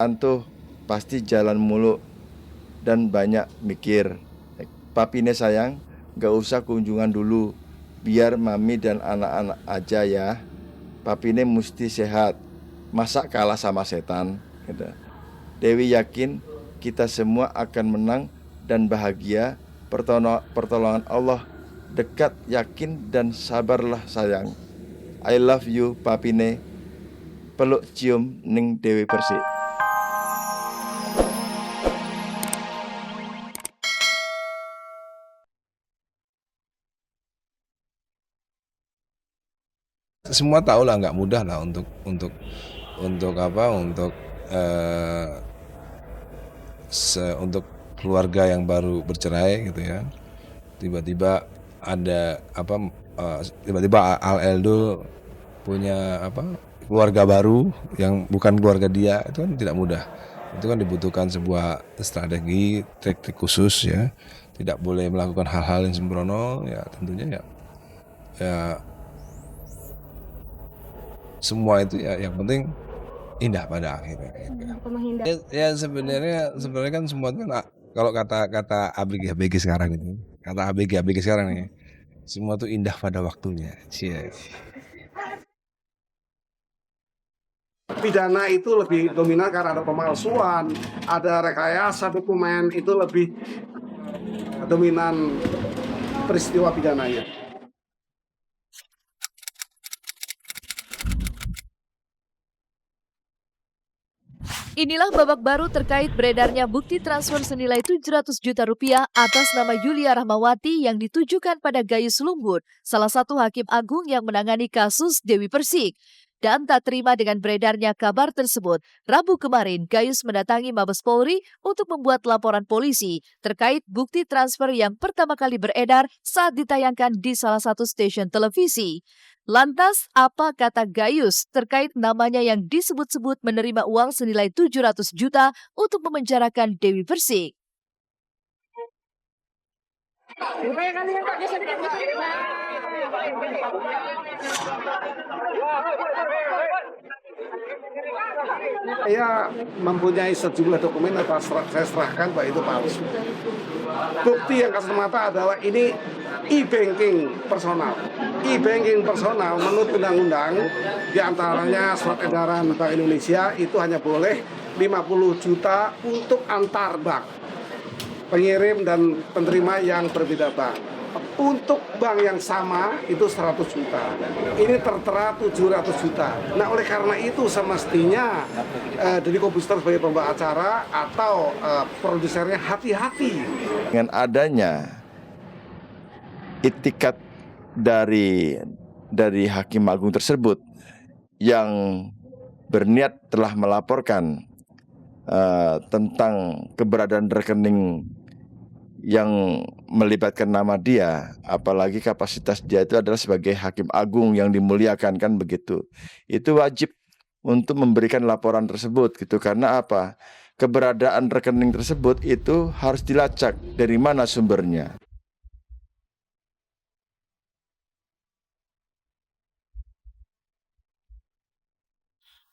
Antuh pasti jalan mulu dan banyak mikir. Papine sayang, gak usah kunjungan dulu, biar mami dan anak-anak aja ya. Papine mesti sehat, masa kalah sama setan gitu. Dewi yakin kita semua akan menang dan bahagia. Pertolongan Allah dekat, yakin dan sabarlah sayang. I love you Papine. Peluk cium ning Dewi Persik. Semua tahu lah nggak mudah lah untuk untuk keluarga yang baru bercerai gitu ya. Tiba-tiba ada tiba-tiba Al Eldo punya keluarga baru yang bukan keluarga dia, itu kan tidak mudah. Itu kan dibutuhkan sebuah strategi, trik-trik khusus ya. Tidak boleh melakukan hal-hal yang sembrono ya, tentunya ya semua itu ya yang penting indah pada akhirnya. Ya sebenarnya kan semua itu kan, kalau kata ABG sekarang itu, kata ABG sekarang nih, semua itu indah pada waktunya. Pidana itu lebih dominan karena ada pemalsuan, ada rekayasa dokumen, itu lebih dominan peristiwa pidananya. Inilah babak baru terkait beredarnya bukti transfer senilai 700 juta rupiah atas nama Yulia Rahmawati yang ditujukan pada Gayus Lumbun, salah satu hakim agung yang menangani kasus Dewi Persik. Dan tak terima dengan beredarnya kabar tersebut, Rabu kemarin Gayus mendatangi Mabes Polri untuk membuat laporan polisi terkait bukti transfer yang pertama kali beredar saat ditayangkan di salah satu stasiun televisi. Lantas, apa kata Gayus terkait namanya yang disebut-sebut menerima uang senilai 700 juta untuk memenjarakan Dewi Persik? Saya mempunyai sejumlah dokumen yang saya serahkan bahwa itu palsu. Bukti yang kasat mata adalah ini e-banking personal. E-banking personal menurut undang-undang, diantaranya surat edaran Bank Indonesia itu hanya boleh 50 juta untuk antar bank, pengirim dan penerima yang berbeda bank. Untuk bank yang sama itu 100 juta. Ini tertera 700 juta. Nah, oleh karena itu semestinya Deddy Kobuster sebagai pembawa acara atau produsernya hati-hati. Dengan adanya itikat dari Hakim Agung tersebut yang berniat telah melaporkan tentang keberadaan rekening yang melibatkan nama dia, apalagi kapasitas dia itu adalah sebagai Hakim Agung yang dimuliakan, kan begitu. Itu wajib untuk memberikan laporan tersebut gitu, karena apa? Keberadaan rekening tersebut itu harus dilacak dari mana sumbernya.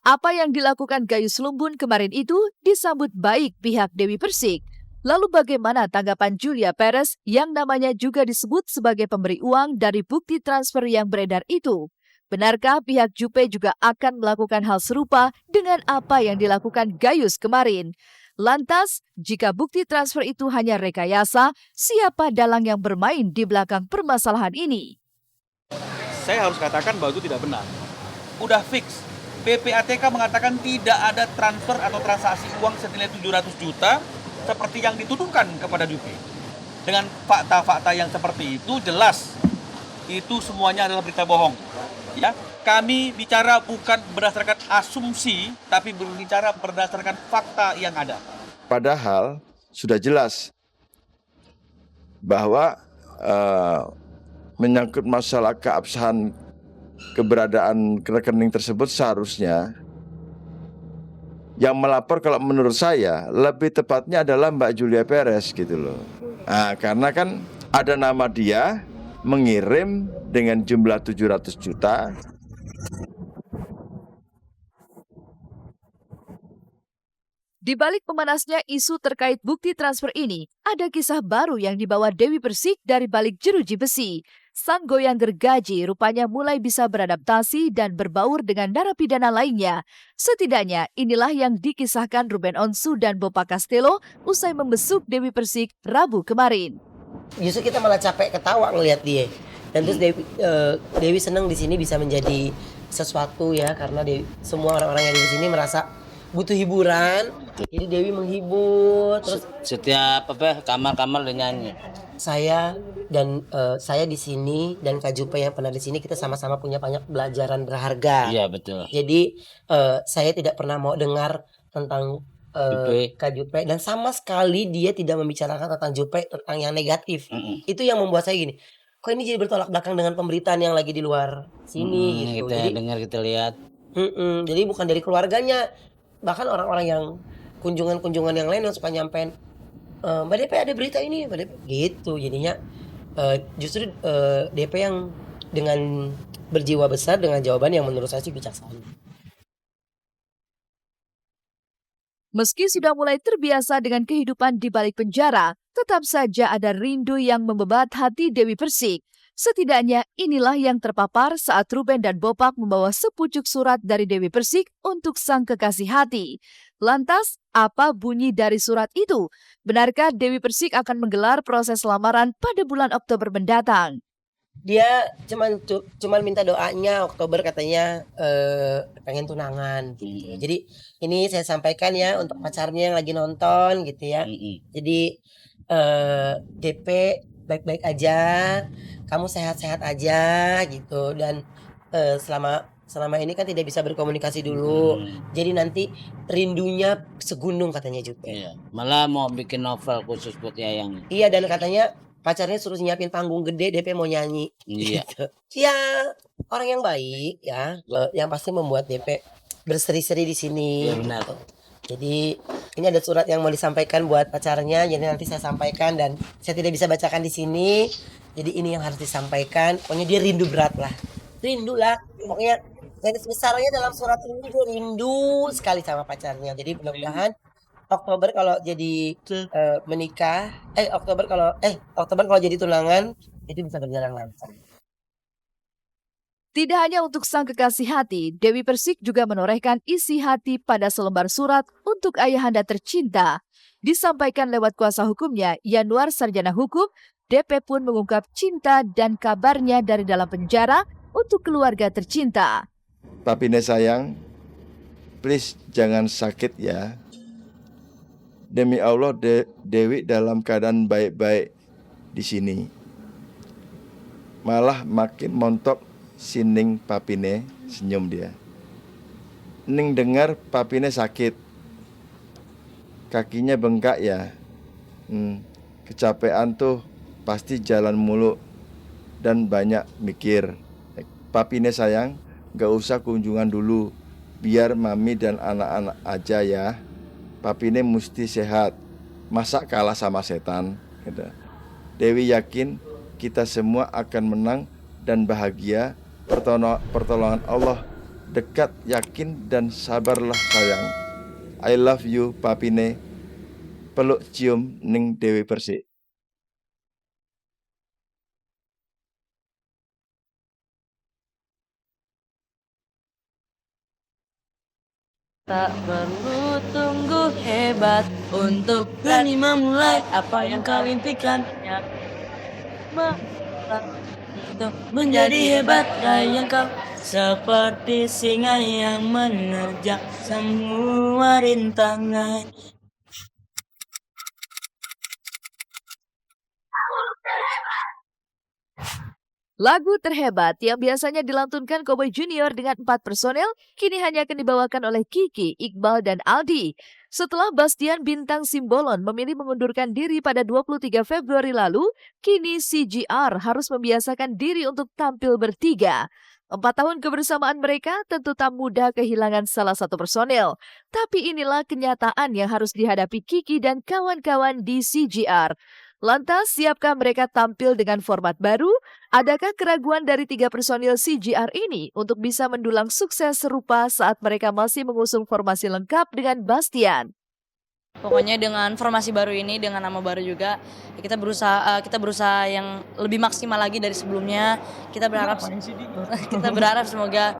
Apa yang dilakukan Gayus Lumbun kemarin itu disambut baik pihak Dewi Persik. Lalu bagaimana tanggapan Julia Perez yang namanya juga disebut sebagai pemberi uang dari bukti transfer yang beredar itu? Benarkah pihak Jupe juga akan melakukan hal serupa dengan apa yang dilakukan Gayus kemarin? Lantas, jika bukti transfer itu hanya rekayasa, siapa dalang yang bermain di belakang permasalahan ini? Saya harus katakan bahwa itu tidak benar. Udah fix. PPATK mengatakan tidak ada transfer atau transaksi uang senilai 700 juta seperti yang dituduhkan kepada Jupe. Dengan fakta-fakta yang seperti itu jelas itu semuanya adalah berita bohong. Ya, kami bicara bukan berdasarkan asumsi, tapi berbicara berdasarkan fakta yang ada. Padahal sudah jelas bahwa menyangkut masalah keabsahan keberadaan rekening tersebut, seharusnya yang melapor kalau menurut saya lebih tepatnya adalah Mbak Julia Perez gitu loh. Nah, karena kan ada nama dia mengirim dengan jumlah 700 juta. Di balik pemanasnya isu terkait bukti transfer ini, ada kisah baru yang dibawa Dewi Persik dari balik jeruji besi. Sang goyang gergaji rupanya mulai bisa beradaptasi dan berbaur dengan narapidana lainnya. Setidaknya inilah yang dikisahkan Ruben Onsu dan Bopa Castello usai membesuk Dewi Persik Rabu kemarin. Justru kita malah capek ketawa ngelihat dia. Dan terus Dewi senang di sini bisa menjadi sesuatu ya, karena semua orang-orang yang di sini merasa butuh hiburan. Jadi Dewi menghibur. Terus setiap kamar-kamar udah nyanyi. saya di sini dan Kak Jupe yang pernah di sini, kita sama-sama punya banyak pelajaran berharga. Iya betul. Jadi saya tidak pernah mau dengar tentang Jupe. Kak Jupe, dan sama sekali dia tidak membicarakan tentang Jupe, tentang yang negatif. Itu yang membuat saya gini, kok ini jadi bertolak belakang dengan pemberitaan yang lagi di luar sini gitu. Kita Jadi dengar, kita lihat. jadi bukan dari keluarganya, bahkan orang-orang yang kunjungan yang lain yang suka nyampein, Mbak DP ada berita ini, Mbak DP gitu. Jadinya justru DP yang dengan berjiwa besar dengan jawaban yang menurut saya sih bijaksana. Meski sudah mulai terbiasa dengan kehidupan di balik penjara, tetap saja ada rindu yang membebat hati Dewi Persik. Setidaknya inilah yang terpapar saat Ruben dan Bopak membawa sepucuk surat dari Dewi Persik untuk sang kekasih hati. Lantas, apa bunyi dari surat itu? Benarkah Dewi Persik akan menggelar proses lamaran pada bulan Oktober mendatang? Dia cuman minta doanya Oktober, katanya pengen tunangan gitu. Jadi ini saya sampaikan ya untuk pacarnya yang lagi nonton gitu ya. Jadi DP baik-baik aja, kamu sehat-sehat aja gitu, dan selama ini kan tidak bisa berkomunikasi dulu. Jadi nanti rindunya segunung katanya juga. Iya. Malah mau bikin novel khusus buat Yayang. Iya, dan katanya pacarnya suruh nyiapin panggung gede, DP mau nyanyi. Iya. Gitu. Ya, orang yang baik ya, yang pasti membuat DP berseri-seri di sini. Iya benar. Jadi ini ada surat yang mau disampaikan buat pacarnya, jadi nanti saya sampaikan dan saya tidak bisa bacakan di sini. Jadi ini yang harus disampaikan. Pokoknya dia rindu berat lah, rindu lah. Pokoknya garis besarnya dalam surat ini dia rindu sekali sama pacarnya. Jadi mudah-mudahan Oktober kalau jadi menikah, Oktober kalau jadi tunangan itu bisa berjalan lancar. Tidak hanya untuk sang kekasih hati, Dewi Persik juga menorehkan isi hati pada selembar surat untuk ayahanda tercinta. Disampaikan lewat kuasa hukumnya, Yanuar Sarjana Hukum, DP pun mengungkap cinta dan kabarnya dari dalam penjara untuk keluarga tercinta. Papine sayang, please jangan sakit ya. Demi Allah, Dewi dalam keadaan baik-baik di sini. Malah makin montok sining papine, senyum dia. Ning dengar papine sakit, kakinya bengkak ya. Kecapean tuh pasti jalan mulu dan banyak mikir. Papine sayang, gak usah kunjungan dulu, biar mami dan anak-anak aja ya. Papine mesti sehat, masa kalah sama setan gitu. Dewi yakin kita semua akan menang dan bahagia. Pertolongan Allah dekat, yakin dan sabarlah sayang. I love you Papine. Peluk cium ning Dewi Persik. Tak perlu tunggu hebat untuk berani memulai apa yang kau impikan. Untuk menjadi hebat yang kau, seperti singa yang menerjang semua rintangan. Lagu terhebat yang biasanya dilantunkan Cowboy Junior dengan 4 personel, kini hanya akan dibawakan oleh Kiki, Iqbal, dan Aldi. Setelah Bastian Bintang Simbolon memilih mengundurkan diri pada 23 Februari lalu, kini CGR harus membiasakan diri untuk tampil bertiga. 4 tahun kebersamaan mereka tentu tak mudah kehilangan salah satu personel. Tapi inilah kenyataan yang harus dihadapi Kiki dan kawan-kawan di CGR. Lantas, siapkah mereka tampil dengan format baru? Adakah keraguan dari 3 personil CGR ini untuk bisa mendulang sukses serupa saat mereka masih mengusung formasi lengkap dengan Bastian? Pokoknya dengan formasi baru ini, dengan nama baru juga, ya kita berusaha yang lebih maksimal lagi dari sebelumnya. Kita berharap semoga